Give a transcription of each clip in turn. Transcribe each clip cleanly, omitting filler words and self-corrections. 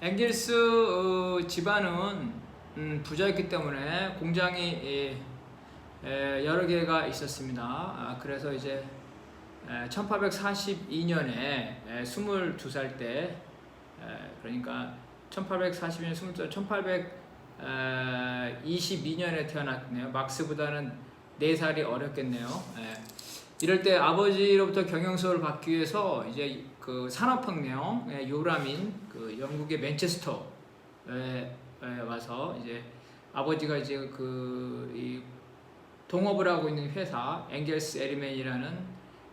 엥겔스 집안은 부자였기 때문에 공장이 여러 개가 있었습니다. 그래서 이제 1842년에 22살 때, 그러니까 1842년 22살, 1822년에 태어났네요. 막스보다는 4살이 어렸겠네요. 이럴 때 아버지로부터 경영수업을 받기 위해서 이제 그 산업혁명 요람인 그 영국의 맨체스터에 와서 이제 아버지가 이제 이 동업을 하고 있는 회사 엥겔스 에리맨이라는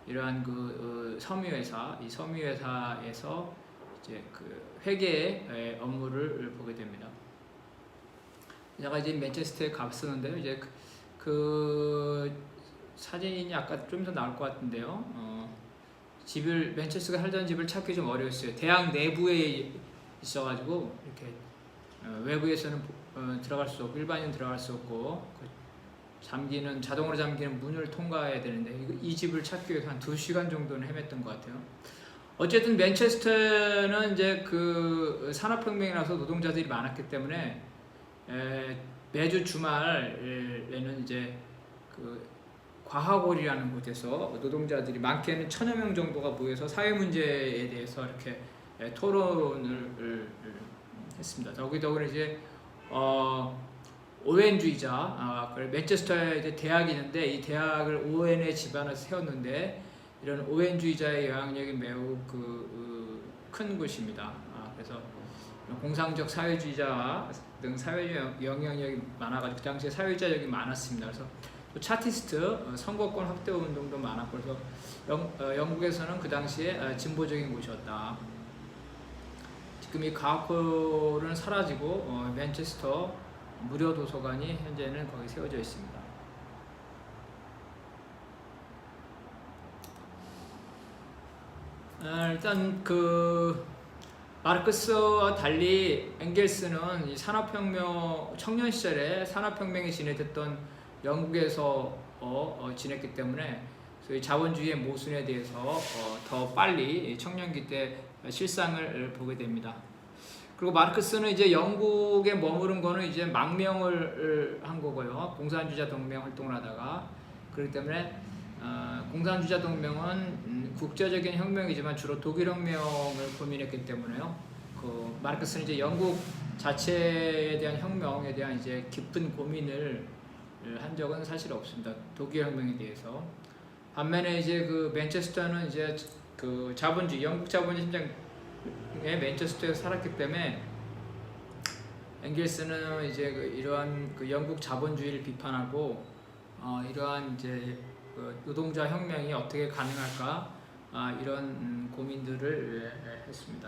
이러한 그 섬유회사, 이 섬유회사에서 이제 그 회계 업무를 보게 됩니다. 제가 이제 맨체스터에 갔었는데요. 이제 그 사진이 아까 좀 더 나올 것 같은데요. 맨체스터가 살던 집을 찾기 좀 어려웠어요. 대학 내부에 있어가지고 이렇게 외부에서는 들어갈 수 없고 일반인 들어갈 수 없고 자동으로 잠기는 문을 통과해야 되는데 이 집을 찾기 위해서 한 2시간 정도는 헤맸던 것 같아요. 어쨌든 맨체스터는 이제 그 산업혁명이라서 노동자들이 많았기 때문에 매주 주말에는 이제 그 과학홀이라는 곳에서 노동자들이 많게는 1000여 명 정도가 모여서 사회 문제에 대해서 이렇게 토론을 했습니다. 더군다나 이제 오웬주의자, 맨체스터에 이제 대학이 있는데 이 대학을 오웬의 집안에서 세웠는데 이런 오웬주의자의 영향력이 매우 큰 곳입니다. 그래서 공상적 사회주의자 등 사회주의 영향력이 많아가지고 그 당시에 사회주의자력이 많았습니다. 그래서 또 차티스트 선거권 확대 운동도 많았고 그래서 영국에서는 그 당시에 진보적인 곳이었다. 지금 이 과학홀은 사라지고 맨체스터 무료 도서관이 현재는 거기 세워져 있습니다. 일단 그 마르크스와 달리 엥겔스는 이 산업혁명 청년 시절에 산업혁명이 진행됐던 영국에서 지냈기 때문에 소위 자본주의의 모순에 대해서 더 빨리 청년기 때 실상을 보게 됩니다. 그리고 마르크스는 이제 영국에 머무른 거는 이제 망명을 한 거고요. 공산주의자 동맹 활동을 하다가 그렇기 때문에 공산주의자 동맹은 국제적인 혁명이지만 주로 독일 혁명을 고민했기 때문에요. 그 마르크스는 이제 영국 자체에 대한 혁명에 대한 이제 깊은 고민을 한 적은 사실 없습니다. 독일 혁명에 대해서. 반면에 이제 그 맨체스터는 이제 그 자본주의, 영국 자본주의 심장의 맨체스터에서 살았기 때문에 엥겔스는 이제 이러한 영국 자본주의를 비판하고 이러한 이제 노동자 혁명이 어떻게 가능할까 이런 고민들을 했습니다.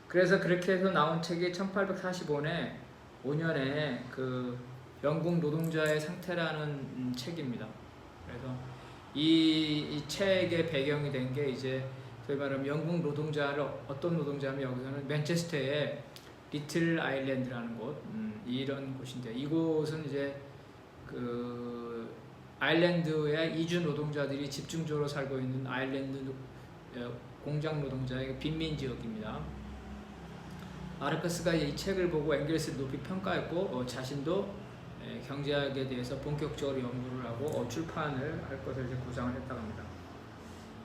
그래서 그렇게 해서 나온 책이 1845년에 그 영국 노동자의 상태라는 책입니다. 그래서 이 책의 배경이 된 게 이제 소위 말하면 영국 노동자를 어떤 노동자면 여기서는 맨체스터의 리틀 아일랜드라는 곳 이런 곳인데 이곳은 이제 그 아일랜드의 이주 노동자들이 집중적으로 살고 있는 아일랜드 공장 노동자의 빈민 지역입니다. 마르크스가 이 책을 보고 엥겔스를 높이 평가했고 자신도 경제학에 대해서 본격적으로 연구를 하고 출판을 할 것을 이제 구상을 했다고 합니다.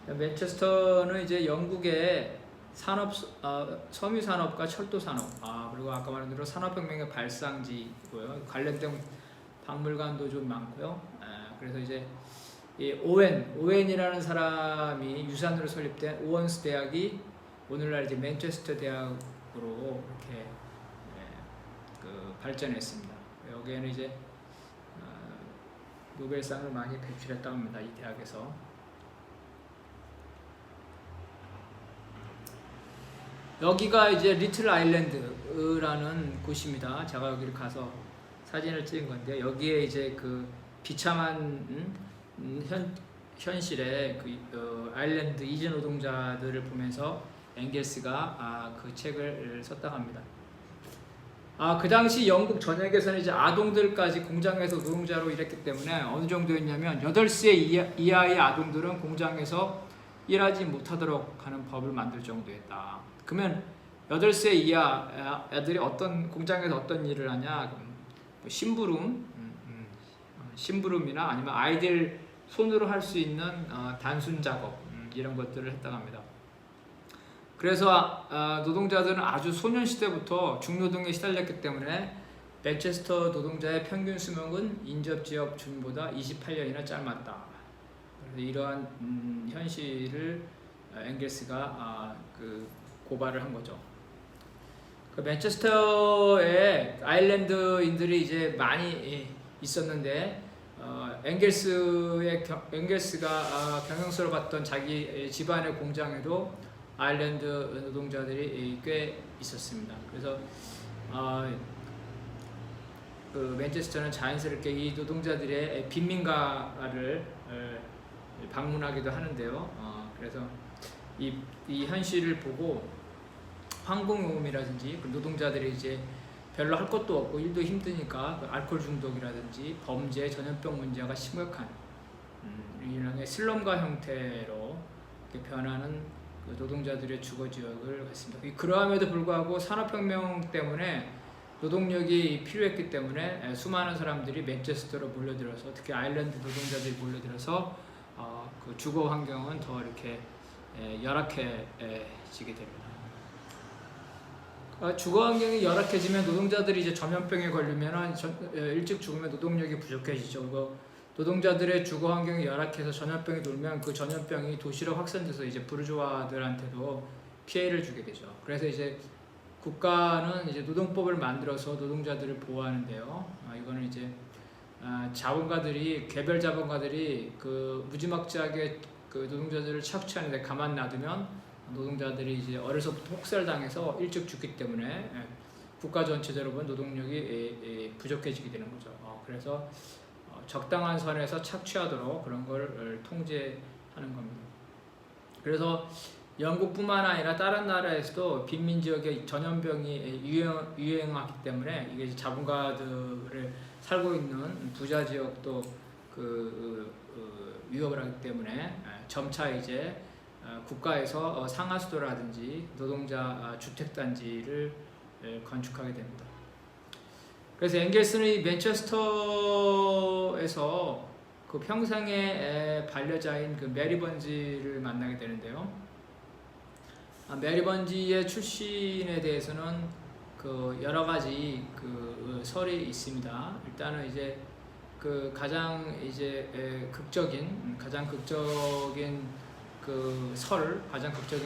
맨체스터는 이제 영국의 섬유 산업과 철도 산업, 그리고 아까 말한 대로 산업혁명의 발상지고요. 관련된 박물관도 좀 많고요. 그래서 이제 이 오웬이라는 사람이 유산으로 설립된 오원스 대학이 오늘날 이제 맨체스터 대학으로 이렇게 발전했습니다. 여기에는 이제 노벨상을 많이 배출했다고 합니다. 이 대학에서. 여기가 이제 리틀 아일랜드라는 곳입니다. 제가 여기를 가서 사진을 찍은 건데 여기에 이제 그 비참한 현실의 그 아일랜드 이주 노동자들을 보면서 엥겔스가 그 책을 썼다고 합니다. 그 당시 영국 전역에서는 이제 아동들까지 공장에서 노동자로 일했기 때문에 어느 정도였냐면 8세 이하의 아동들은 공장에서 일하지 못하도록 하는 법을 만들 정도였다. 그러면 8세 이하 애들이 어떤 공장에서 어떤 일을 하냐, 심부름이나 아니면 아이들 손으로 할 수 있는 단순 작업 이런 것들을 했다고 합니다. 그래서 노동자들은 아주 소년 시대부터 중노동에 시달렸기 때문에 맨체스터 노동자의 평균 수명은 인접지역 주민보다 28년이나 짧았다. 그래서 이러한 현실을 엥겔스가 고발을 한 거죠. 그 맨체스터에 아일랜드인들이 이제 많이 있었는데 엥겔스가 경영서를 봤던 자기 집안의 공장에도 아일랜드 노동자들이 꽤 있었습니다. 그래서 그 맨체스터는 자연스럽게 이 노동자들의 빈민가를 방문하기도 하는데요. 그래서 이 현실을 보고 황공요금이라든지 그 노동자들이 이제 별로 할 것도 없고 일도 힘드니까 그 알코올 중독이라든지 범죄, 전염병 문제가 심각한 이런 슬럼가 형태로 이렇게 변하는 그 노동자들의 주거 지역을 갖습니다. 그러함에도 불구하고 산업혁명 때문에 노동력이 필요했기 때문에 수많은 사람들이 맨체스터로 몰려들어서 특히 아일랜드 노동자들이 몰려들어서 그 주거 환경은 더 이렇게 열악해지게 됩니다. 주거 환경이 열악해지면 노동자들이 이제 전염병에 걸리면 일찍 죽으면 노동력이 부족해지죠. 노동자들의 주거 환경이 열악해서 전염병이 돌면 그 전염병이 도시로 확산돼서 이제 부르주아들한테도 피해를 주게 되죠. 그래서 이제 국가는 이제 노동법을 만들어서 노동자들을 보호하는데요. 이거는 이제 개별 자본가들이 그 무지막지하게 그 노동자들을 착취하는데 가만 놔두면 노동자들이 이제 어려서부터 혹살당해서 일찍 죽기 때문에 국가 전체적으로 보면 노동력이 부족해지게 되는 거죠. 그래서 적당한 선에서 착취하도록 그런 걸 통제하는 겁니다. 그래서 영국뿐만 아니라 다른 나라에서도 빈민 지역에 전염병이 유행하기 때문에 이게 자본가들을 살고 있는 부자 지역도 위협을 하기 때문에 점차 이제 국가에서 상하수도라든지 노동자 주택단지를 건축하게 됩니다. 그래서 엥겔스는 이 맨체스터에서 그 평생의 반려자인 그 메리 번지를 만나게 되는데요. 메리 번지의 출신에 대해서는 그 여러 가지 그 설이 있습니다. 일단은 이제 그 가장 극적인 가장 극적인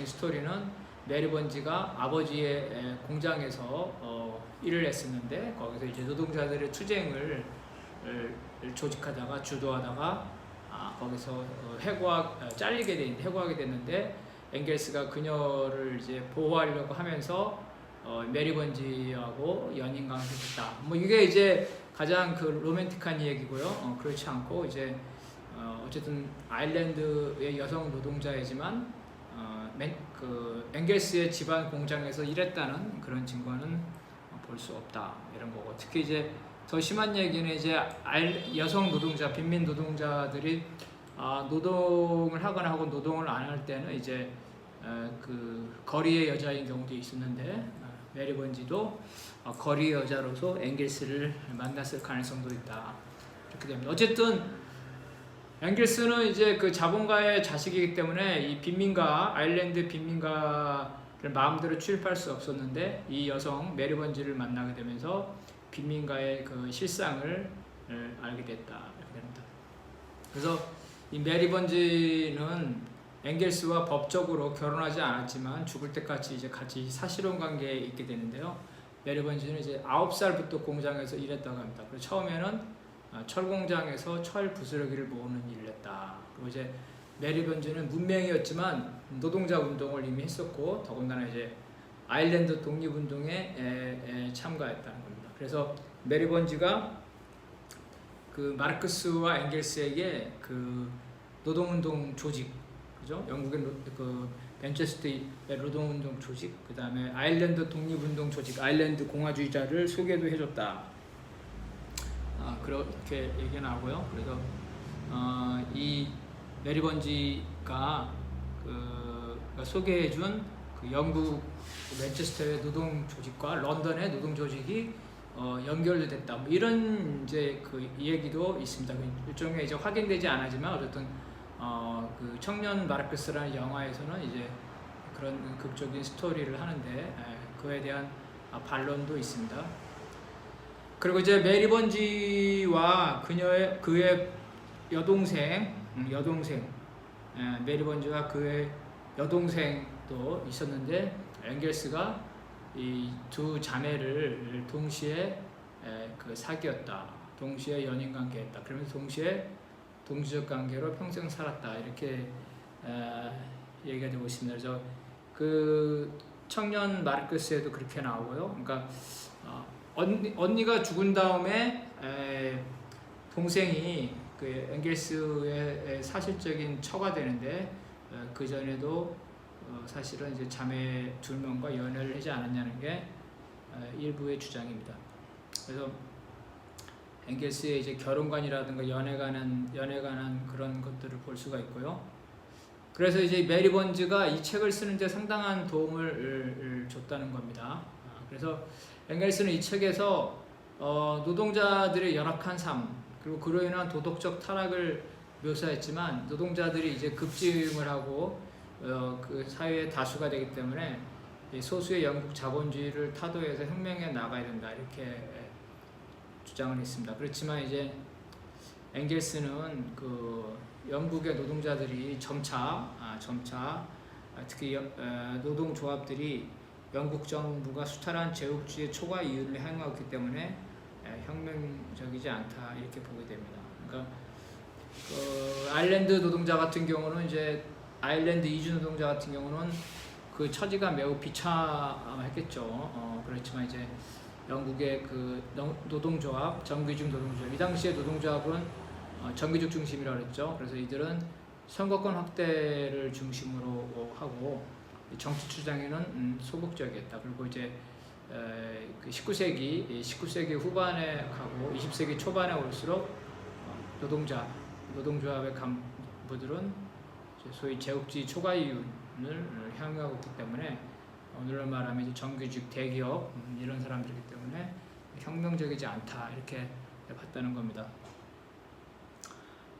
스토리는 메리 번지가 아버지의 공장에서 일을 했었는데 거기서 이제 노동자들의 투쟁을 조직하다가 주도하다가 거기서 해고하게 됐는데 엥겔스가 그녀를 이제 보호하려고 하면서 메리 번지하고 연인 관계했다. 뭐 이게 이제 가장 그 로맨틱한 이야기고요. 그렇지 않고 이제 어쨌든 아일랜드의 여성 노동자이지만 그 엥겔스의 집안 공장에서 일했다는 그런 증거는 볼 수 없다 이런 거고, 특히 이제 더 심한 얘기는 이제 여성 노동자, 빈민 노동자들이 노동을 하거나 하고 노동을 안 할 때는 이제 그 거리의 여자인 경우도 있었는데 메리 번지도 거리의 여자로서 엥겔스를 만났을 가능성도 있다 이렇게 됩니다. 어쨌든 엥겔스는 이제 그 자본가의 자식이기 때문에 이 아일랜드 빈민가를 마음대로 출입할 수 없었는데 이 여성 메리 번지를 만나게 되면서 빈민가의 그 실상을 알게 됐다 이렇게 됩니다. 그래서 이 메리 번지는 엥겔스와 법적으로 결혼하지 않았지만 죽을 때까지 이제 같이 사실혼 관계에 있게 되는데요. 메리 번지는 이제 9살부터 공장에서 일했다고 합니다. 그래서 처음에는 철 공장에서 철 부스러기를 모으는 일을 했다. 그리고 이제 메리 번지는 문맹이었지만 노동자 운동을 이미 했었고 더군다나 이제 아일랜드 독립운동에 참가했다는 겁니다. 그래서 메리 번지가 그 마르크스와 엥겔스에게 그 노동운동 조직, 그죠? 영국의 그 맨체스터의 노동운동 조직, 그 다음에 아일랜드 독립운동 조직, 아일랜드 공화주의자를 소개도 해줬다. 그렇게 얘기가 나오고요. 그래서 이 메리 번지가 소개해준 그 그 영국 맨체스터의 노동 조직과 런던의 노동 조직이 연결됐다. 뭐 이런 이제 그 얘기도 있습니다. 일종의 이제 확인되지 않았지만 어쨌든 그 청년 마르크스라는 영화에서는 이제 그런 극적인 스토리를 하는데 그에 대한 반론도 있습니다. 그리고 이제 메리 번지와 그의 여동생 메리 번지와 그의 여동생도 있었는데 엥겔스가 이 두 자매를 동시에 그 사귀었다, 동시에 연인 관계했다. 그러면서 동시에 동지적 관계로 평생 살았다 이렇게 얘기가 되고 있습니다. 그래서 그 청년 마르크스에도 그렇게 나오고요. 그러니까 언니가 죽은 다음에 동생이 그 엥겔스의 사실적인 처가 되는데 그 전에도 사실은 이제 자매 2명과 연애를 하지 않았냐는 게 일부의 주장입니다. 그래서 엥겔스의 이제 결혼관이라든가 연애 관한 그런 것들을 볼 수가 있고요. 그래서 이제 메리 번즈가 이 책을 쓰는데 상당한 도움을 줬다는 겁니다. 그래서 엥겔스는 이 책에서 노동자들의 열악한 삶 그리고 그로 인한 도덕적 타락을 묘사했지만 노동자들이 이제 급증을 하고 그 사회의 다수가 되기 때문에 소수의 영국 자본주의를 타도해서 혁명해 나가야 된다 이렇게 주장을 했습니다. 그렇지만 이제 엥겔스는 그 영국의 노동자들이 점차 특히 노동조합들이 영국 정부가 수탈한 제국주의 초과 이윤을 행하기 때문에 혁명적이지 않다 이렇게 보게 됩니다. 그러니까 아일랜드 노동자 같은 경우는 이제 아일랜드 이주 노동자 같은 경우는 그 처지가 매우 비참했겠죠. 그렇지만 이제 영국의 그 노동조합, 정규직 노동조합, 이 당시에 노동조합은 정규직 중심이라고 했죠. 그래서 이들은 선거권 확대를 중심으로 하고 정치 주장에는 소극적이었다. 그리고 이제 그 19세기 후반에 가고 20세기 초반에 올수록 노동조합의 간부들은 소위 제국주의 초과 이윤을 향유하고 있기 때문에 오늘날 말하면 이제 정규직 대기업 이런 사람들이기 때문에 혁명적이지 않다 이렇게 봤다는 겁니다.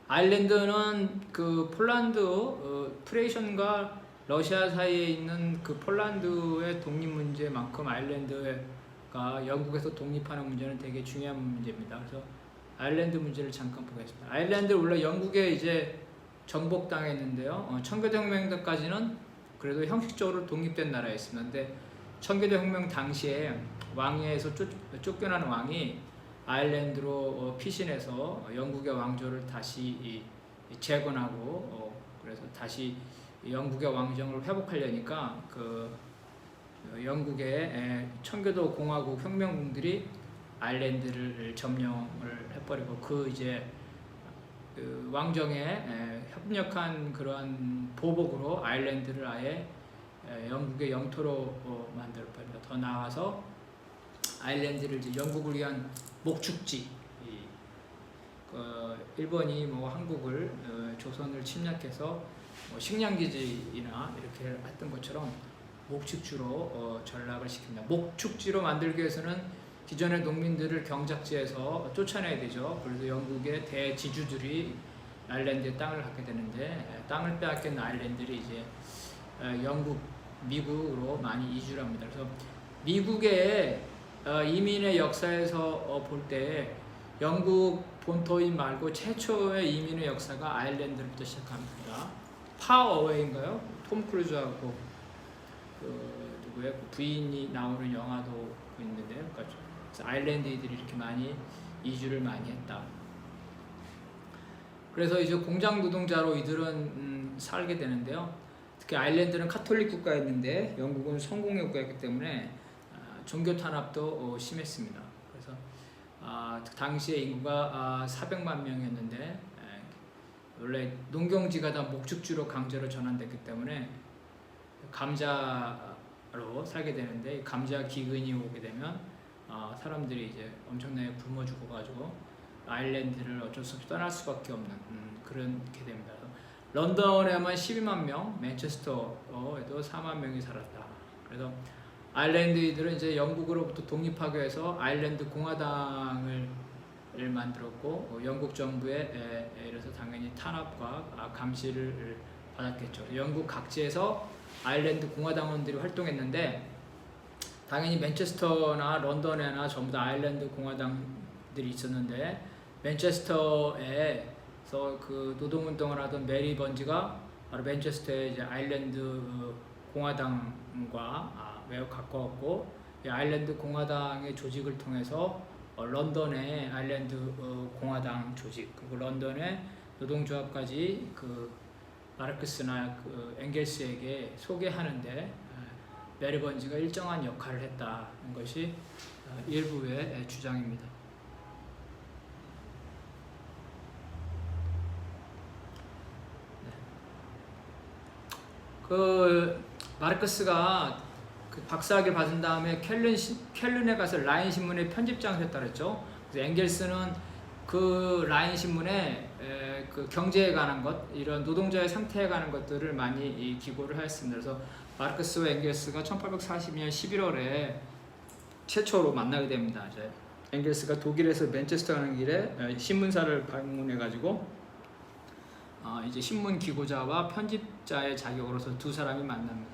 아일랜드는 그 폴란드 프레이션과 러시아 사이에 있는 그 폴란드의 독립 문제만큼 아일랜드가 영국에서 독립하는 문제는 되게 중요한 문제입니다. 그래서 아일랜드 문제를 잠깐 보겠습니다. 아일랜드는 원래 영국에 이제 정복당했는데요. 청교도혁명 때까지는 그래도 형식적으로 독립된 나라였습니다. 근데 청교도혁명 당시에 왕위에서 쫓겨난 왕이 아일랜드로 피신해서 영국의 왕조를 다시 재건하고 그래서 다시 영국의 왕정을 회복하려니까 그 영국의 청교도 공화국 혁명군들이 아일랜드를 점령을 해버리고 그 이제 그 왕정에 협력한 그런 보복으로 아일랜드를 아예 영국의 영토로 만들어버립니다. 더 나아가서 아일랜드를 이제 영국을 위한 목축지, 일본이 뭐 한국을 조선을 침략해서 식량기지나 이렇게 했던 것처럼 목축지로 전락을 시킵니다. 목축지로 만들기 위해서는 기존의 농민들을 경작지에서 쫓아내야 되죠. 그래서 영국의 대지주들이 아일랜드에 땅을 갖게 되는데 땅을 빼앗긴 아일랜드들이 이제 영국, 미국으로 많이 이주를 합니다. 그래서 미국의 이민의 역사에서 볼 때 영국 본토인 말고 최초의 이민의 역사가 아일랜드부터 시작합니다. 파어웨이인가요? 톰 크루즈하고 그 누구의 부인이 나오는 영화도 있는데요. 그러니까 아일랜드인들이 이렇게 많이 이주를 많이 했다. 그래서 이제 공장 노동자로 이들은 살게 되는데요. 특히 아일랜드는 카톨릭 국가였는데 영국은 성공의 국가였기 때문에 종교 탄압도 심했습니다. 그래서 당시에 인구가 400만 명이었는데 원래 농경지가 다 목축지로 강제로 전환됐기 때문에 감자로 살게 되는데 감자 기근이 오게 되면 사람들이 이제 엄청나게 굶어 죽어가지고 아일랜드를 어쩔 수 없이 떠날 수밖에 없는 그렇게 됩니다. 런던에만 12만 명, 맨체스터에도 4만 명이 살았다. 그래서 아일랜드인들은 이제 영국으로부터 독립하기 위해서 아일랜드 공화당을 만들었고 영국 정부에 이래서 당연히 탄압과 감시를 받았겠죠. 영국 각지에서 아일랜드 공화당원들이 활동했는데 당연히 맨체스터나 런던에나 전부 다 아일랜드 공화당들이 있었는데 맨체스터에서 그 노동운동을 하던 메리 번지가 바로 맨체스터의 이제 아일랜드 공화당과 매우 가까웠고 이 아일랜드 공화당의 조직을 통해서 런던의 아일랜드 공화당 조직 그리고 런던의 노동조합까지 그 마르크스나 그 엥겔스에게 소개하는데 메리 번지가 일정한 역할을 했다는 것이 일부의 주장입니다. 그 마르크스가 그 박사학위를 받은 다음에 켈른에 가서 라인 신문의 편집장을 했다 그랬죠. 그래서 엥겔스는 그 라인 신문에 그 경제에 관한 것, 이런 노동자의 상태에 관한 것들을 많이 기고를 하였습니다. 그래서 마르크스와 엥겔스가 1842년 11월에 최초로 만나게 됩니다. 이제 엥겔스가 독일에서 맨체스터 가는 길에 신문사를 방문해가지고 이제 신문 기고자와 편집자의 자격으로서 두 사람이 만납니다.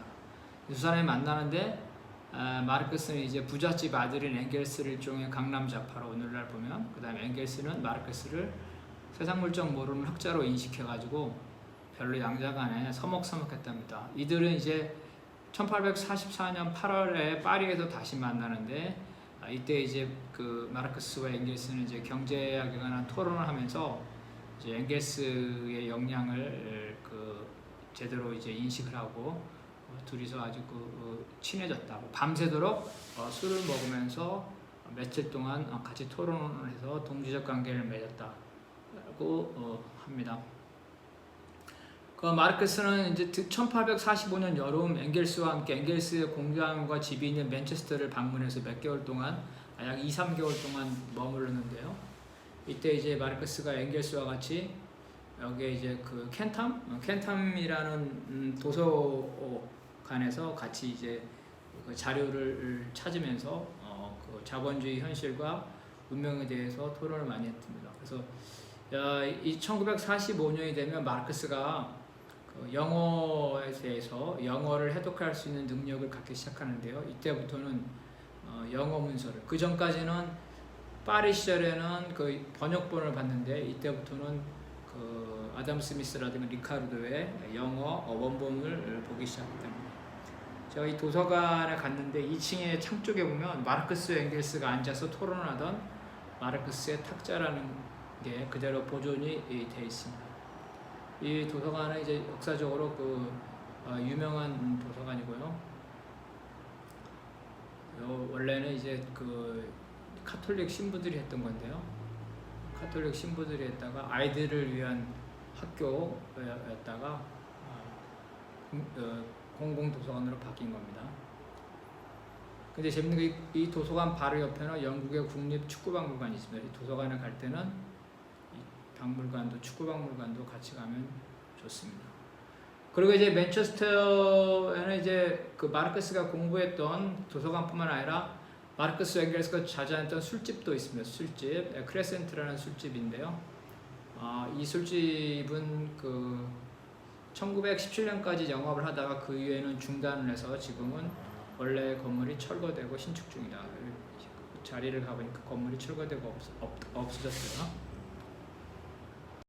두 사람이 만나는데 마르크스는 이제 부잣집 아들인 엥겔스를 일종의 강남좌파로 오늘날 보면, 그 다음에 엥겔스는 마르크스를 세상 물정 모르는 학자로 인식해가지고 별로 양자간에 서먹서먹했답니다. 이들은 이제 1844년 8월에 파리에서 다시 만나는데 이때 이제 그 마르크스와 엥겔스는 이제 경제학에 관한 토론을 하면서 이제 엥겔스의 역량을 그 제대로 이제 인식을 하고 둘이서 아주 친해졌다. 밤새도록 술을 먹으면서 며칠 동안 같이 토론을 해서 동지적 관계를 맺었다고 합니다. 그 마르크스는 이제 1845년 여름 엥겔스와 함께 엥겔스의 공장과 집이 있는 맨체스터를 방문해서 몇 개월 동안 약 2~3개월 동안 머물렀는데요. 이때 이제 마르크스가 엥겔스와 같이 여기에 이제 그 켄탐이라는 도서관에서 같이 이제 그 자료를 찾으면서 그 자본주의 현실과 운명에 대해서 토론을 많이 했습니다. 그래서 이 1945년이 되면 마르크스가 그 영어에 대해서 영어를 해독할 수 있는 능력을 갖기 시작하는데요. 이때부터는 영어 문서를, 그 전까지는 파리 시절에는 그 번역본을 봤는데 이때부터는 그 아담 스미스라든가 리카르도의 영어 원본을 보기 시작했답니다. 제가 이 도서관에 갔는데 2층에 창 쪽에 보면 마르크스 엥겔스가 앉아서 토론하던 마르크스의 탁자라는 게 그대로 보존이 되어 있습니다. 이 도서관은 이제 역사적으로 그 유명한 도서관이고요. 원래는 이제 그 카톨릭 신부들이 했던 건데요. 카톨릭 신부들이 했다가 아이들을 위한 학교였다가 공공도서관으로 바뀐 겁니다. 근데 재밌는 게 이 도서관 바로 옆에는 영국의 국립축구박물관이 있습니다. 이 도서관에 갈 때는 이 박물관도 축구박물관도 같이 가면 좋습니다. 그리고 이제 맨체스터에는 이제 그 마르크스가 공부했던 도서관뿐만 아니라 마르크스 엥겔스가 자주 다녔던 술집도 있습니다. 술집 크레센트라는 술집인데요. 이 술집은 그 1917년까지 영업을 하다가 그 이후에는 중단을 해서 지금은 원래 건물이 철거되고 신축 중이다. 자리를 가보니까 건물이 철거되고 없어졌어요.